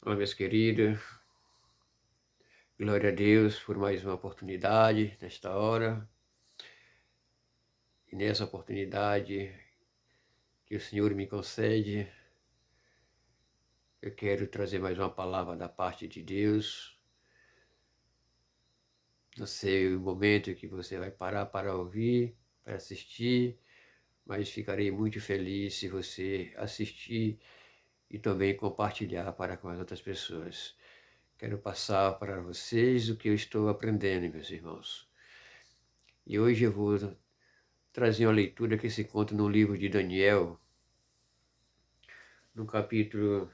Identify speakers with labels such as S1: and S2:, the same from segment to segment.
S1: Olá, meus queridos, glória a Deus por mais uma oportunidade nesta hora. E nessa oportunidade que o Senhor me concede, eu quero trazer mais uma palavra da parte de Deus. Não sei o momento que você vai parar para ouvir, para assistir, mas ficarei muito feliz se você assistir e também compartilhar para com as outras pessoas. Quero passar para vocês o que eu estou aprendendo, meus irmãos. E hoje eu vou trazer uma leitura que se encontra no livro de Daniel, no capítulo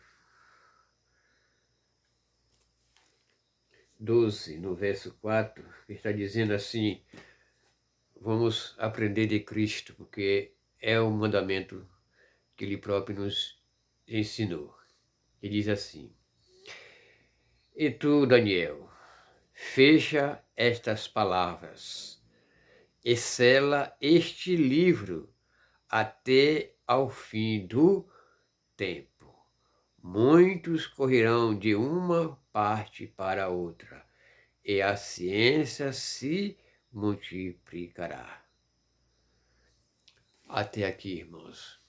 S1: 12, no verso 4, que está dizendo assim: vamos aprender de Cristo, porque é o mandamento que Ele próprio nos ensinou. E diz assim: E tu, Daniel, fecha estas palavras e sela este livro até ao fim do tempo. Muitos correrão de uma parte para outra, e a ciência se multiplicará. Até aqui, irmãos.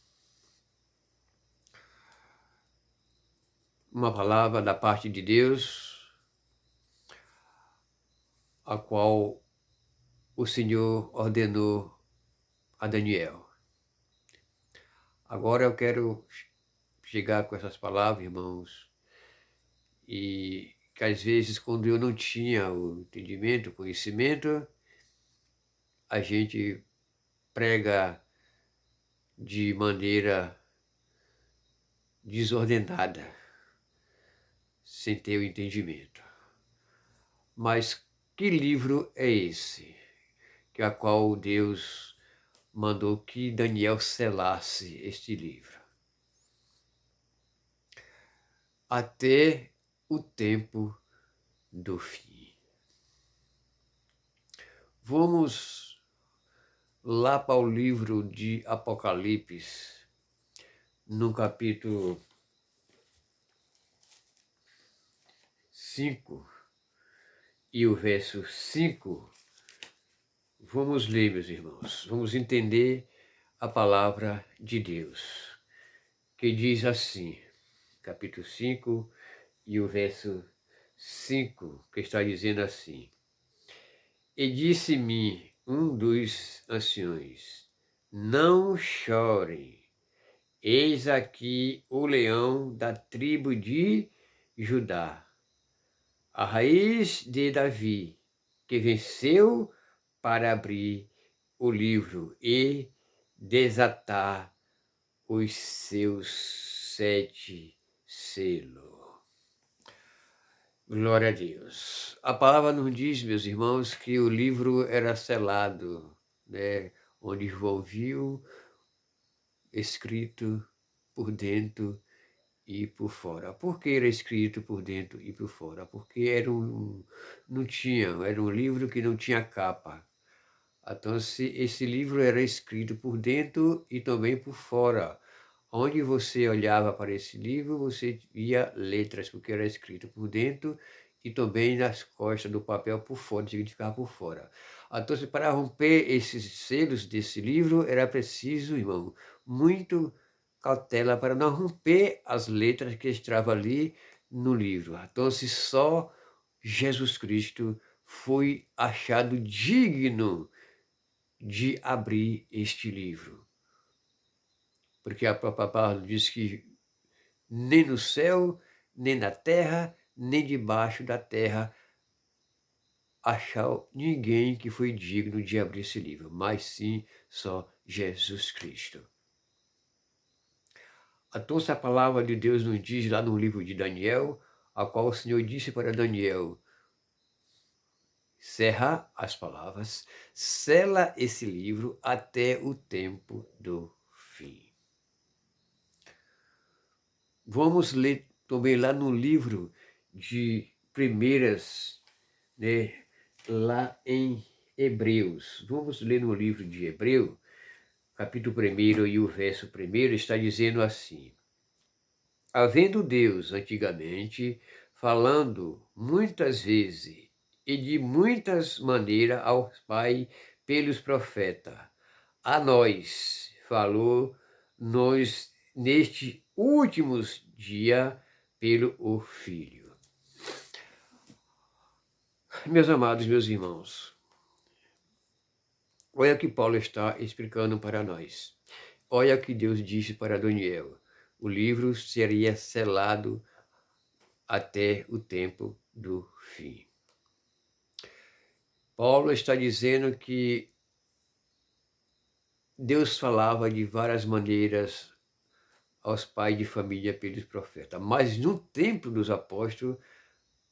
S1: Uma palavra da parte de Deus, a qual o Senhor ordenou a Daniel. Agora eu quero chegar com essas palavras, irmãos, e que às vezes, quando eu não tinha o entendimento, o conhecimento, a gente prega de maneira desordenada, sem ter o entendimento. Mas que livro é esse, que a qual Deus mandou que Daniel selasse este livro? Até o tempo do fim. Vamos lá para o livro de Apocalipse, no capítulo 5 e o verso 5. Vamos ler, meus irmãos, vamos entender a palavra de Deus, que diz assim, capítulo 5 e o verso 5, que está dizendo assim: E disse-me um dos anciões: Não chorem, eis aqui o leão da tribo de Judá, a raiz de Davi, que venceu para abrir o livro e desatar os seus 7 selos. Glória a Deus. A palavra nos diz, meus irmãos, que o livro era selado, né? Onde João viu escrito por dentro e por fora. Por que era escrito por dentro e por fora? Porque era um livro que não tinha capa. Então, esse livro era escrito por dentro e também por fora. Onde você olhava para esse livro, você via letras, porque era escrito por dentro e também nas costas do papel por fora, significava por fora. Então, para romper esses selos desse livro, era preciso, irmão, muito cautela para não romper as letras que estavam ali no livro. Então, só Jesus Cristo foi achado digno de abrir este livro. Porque a própria palavra diz que nem no céu, nem na terra, nem debaixo da terra achou ninguém que foi digno de abrir esse livro, mas sim só Jesus Cristo. Então, essa palavra de Deus nos diz lá no livro de Daniel, a qual o Senhor disse para Daniel: cerra as palavras, sela esse livro até o tempo do fim. Vamos ler também lá no livro de Primeiras, né, lá em Hebreus. Vamos ler no livro de Hebreu, capítulo 1 e o verso 1, está dizendo assim: Havendo Deus antigamente falando muitas vezes e de muitas maneiras aos pais pelos profetas, a nós falou nos nestes últimos dias pelo o Filho. Meus amados, meus irmãos, olha o que Paulo está explicando para nós. Olha o que Deus disse para Daniel. O livro seria selado até o tempo do fim. Paulo está dizendo que Deus falava de várias maneiras aos pais de família pelos profetas, mas no tempo dos apóstolos,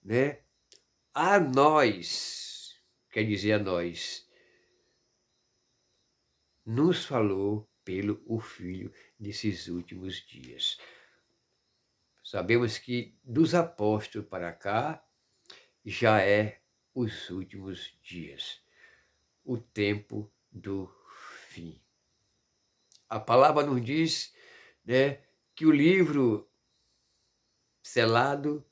S1: né, a nós, quer dizer a nós, nos falou pelo o Filho nesses últimos dias. Sabemos que dos apóstolos para cá já é os últimos dias, o tempo do fim. A palavra nos diz, né, que o livro selado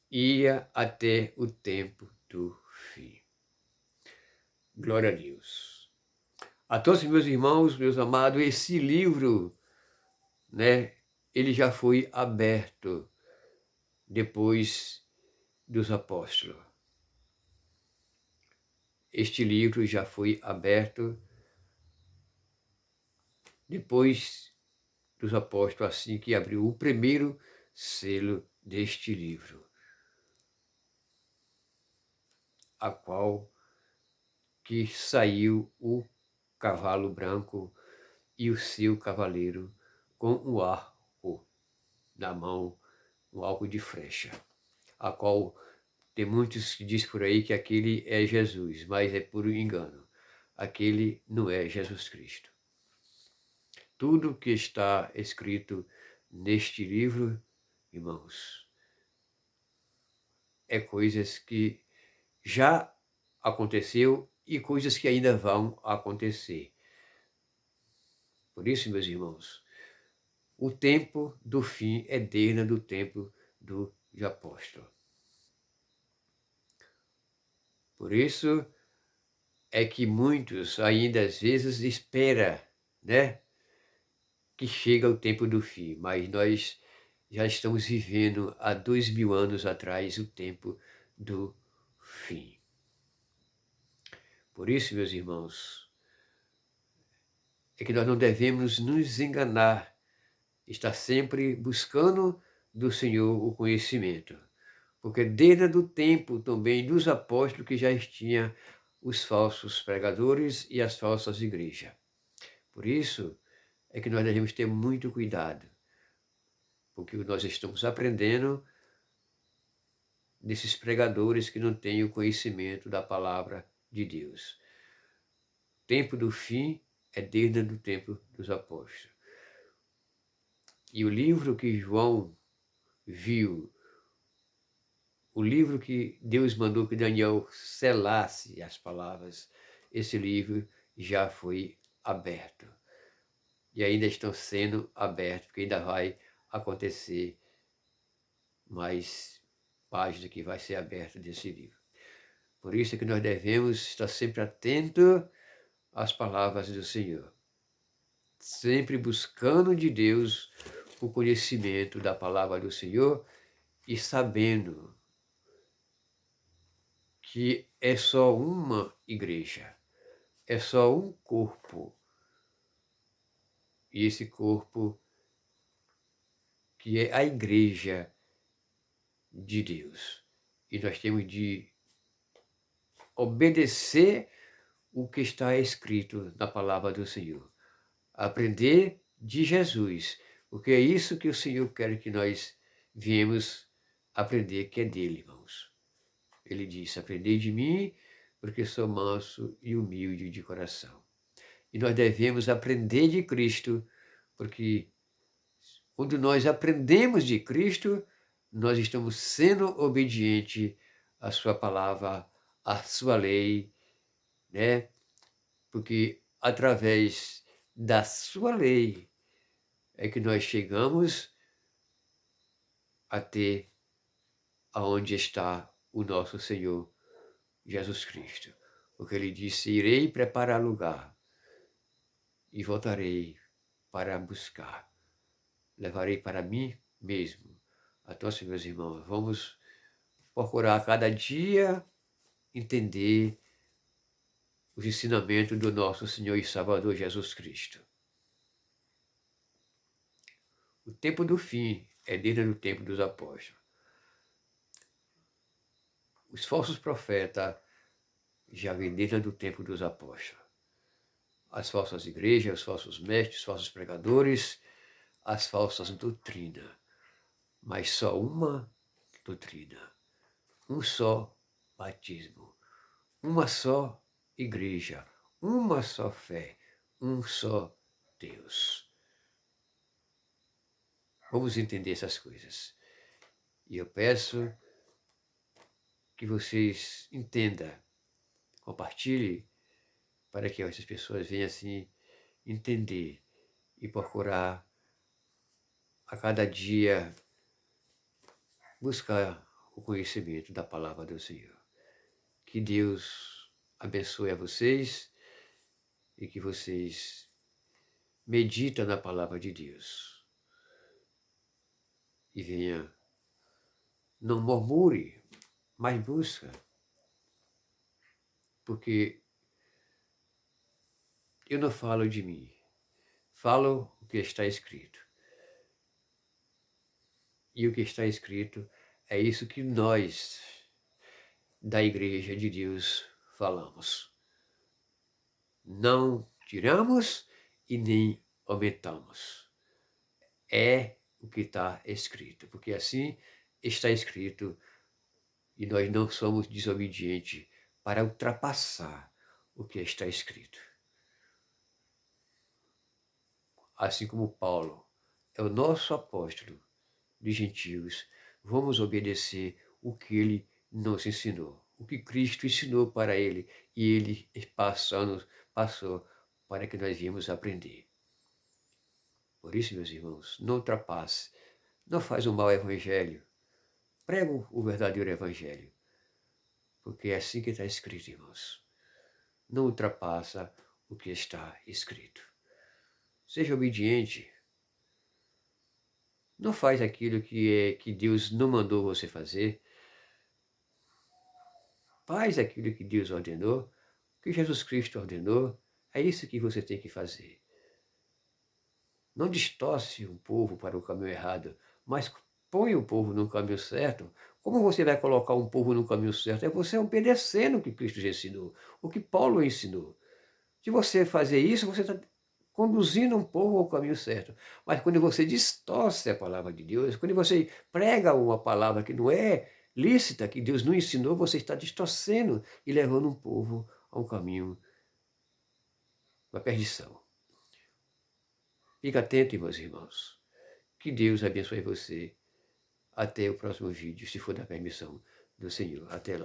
S1: ia até o tempo do fim. Glória a Deus. A todos meus irmãos, meus amados, esse livro, né, ele já foi aberto depois dos apóstolos. Este livro já foi aberto depois dos apóstolos, assim que abriu o primeiro selo deste livro, a qual que saiu o cavalo branco e o seu cavaleiro com o arco na mão, um arco de flecha, a qual tem muitos que dizem por aí que aquele é Jesus, mas é puro engano. Aquele não é Jesus Cristo. Tudo que está escrito neste livro, irmãos, é coisas que já aconteceu e coisas que ainda vão acontecer. Por isso, meus irmãos, o tempo do fim é desde do tempo dos apóstolos. Por isso é que muitos ainda às vezes esperam, né, que chega o tempo do fim, mas nós já estamos vivendo há 2000 anos atrás o tempo do fim. Por isso, meus irmãos, é que nós não devemos nos enganar, estar sempre buscando do Senhor o conhecimento, porque desde o tempo também dos apóstolos que já tinha os falsos pregadores e as falsas igrejas. Por isso é que nós devemos ter muito cuidado, porque nós estamos aprendendo desses pregadores que não têm o conhecimento da palavra de Deus. O tempo do fim é desde o tempo dos apóstolos. E o livro que João viu, o livro que Deus mandou que Daniel selasse as palavras, esse livro já foi aberto. E ainda estão sendo abertos, porque ainda vai acontecer mais página que vai ser aberta desse livro. Por isso é que nós devemos estar sempre atentos às palavras do Senhor, sempre buscando de Deus o conhecimento da palavra do Senhor e sabendo que é só uma igreja, é só um corpo, e esse corpo que é a igreja de Deus. E nós temos de obedecer o que está escrito na palavra do Senhor. Aprender de Jesus, porque é isso que o Senhor quer que nós viemos aprender, que é dele, irmãos. Ele disse, aprendei de mim, porque sou manso e humilde de coração. E nós devemos aprender de Cristo, porque quando nós aprendemos de Cristo, nós estamos sendo obedientes à sua palavra, à sua lei, né? Porque através da sua lei é que nós chegamos até aonde está o nosso Senhor Jesus Cristo. Porque ele disse, irei preparar lugar e voltarei para buscar. Levarei para mim mesmo. Então, assim, meus irmãos, vamos procurar cada dia entender os ensinamentos do nosso Senhor e Salvador Jesus Cristo. O tempo do fim é desde o tempo dos apóstolos. Os falsos profetas já vêm desde o tempo dos apóstolos. As falsas igrejas, os falsos mestres, os falsos pregadores, as falsas doutrinas. Mas só uma doutrina, um só batismo, uma só igreja, uma só fé, um só Deus. Vamos entender essas coisas. E eu peço que vocês entendam, compartilhem, para que essas pessoas venham assim entender e procurar a cada dia buscar o conhecimento da palavra do Senhor. Que Deus abençoe a vocês e que vocês meditem na palavra de Deus. E venha, não murmure, mas busca. Porque eu não falo de mim, falo o que está escrito. E o que está escrito é isso que nós, da Igreja de Deus, falamos. Não tiramos e nem aumentamos. É o que está escrito, porque assim está escrito e nós não somos desobedientes para ultrapassar o que está escrito. Assim como Paulo é o nosso apóstolo de gentios, vamos obedecer o que ele nos ensinou, o que Cristo ensinou para ele e ele passou para que nós viemos aprender. Por isso, meus irmãos, não ultrapasse, não faz o mau evangelho, prega o verdadeiro evangelho, porque é assim que está escrito, irmãos. Não ultrapassa o que está escrito. Seja obediente. Não faz aquilo que Deus não mandou você fazer. Faz aquilo que Deus ordenou, que Jesus Cristo ordenou. É isso que você tem que fazer. Não distorce o povo para o caminho errado, mas põe o povo no caminho certo. Como você vai colocar um povo no caminho certo? É você obedecendo o que Cristo já ensinou, o que Paulo ensinou. Se você fazer isso, você está conduzindo um povo ao caminho certo. Mas quando você distorce a palavra de Deus, quando você prega uma palavra que não é lícita, que Deus não ensinou, você está distorcendo e levando um povo a um caminho da perdição. Fique atento, meus irmãos. Que Deus abençoe você. Até o próximo vídeo, se for da permissão do Senhor. Até lá.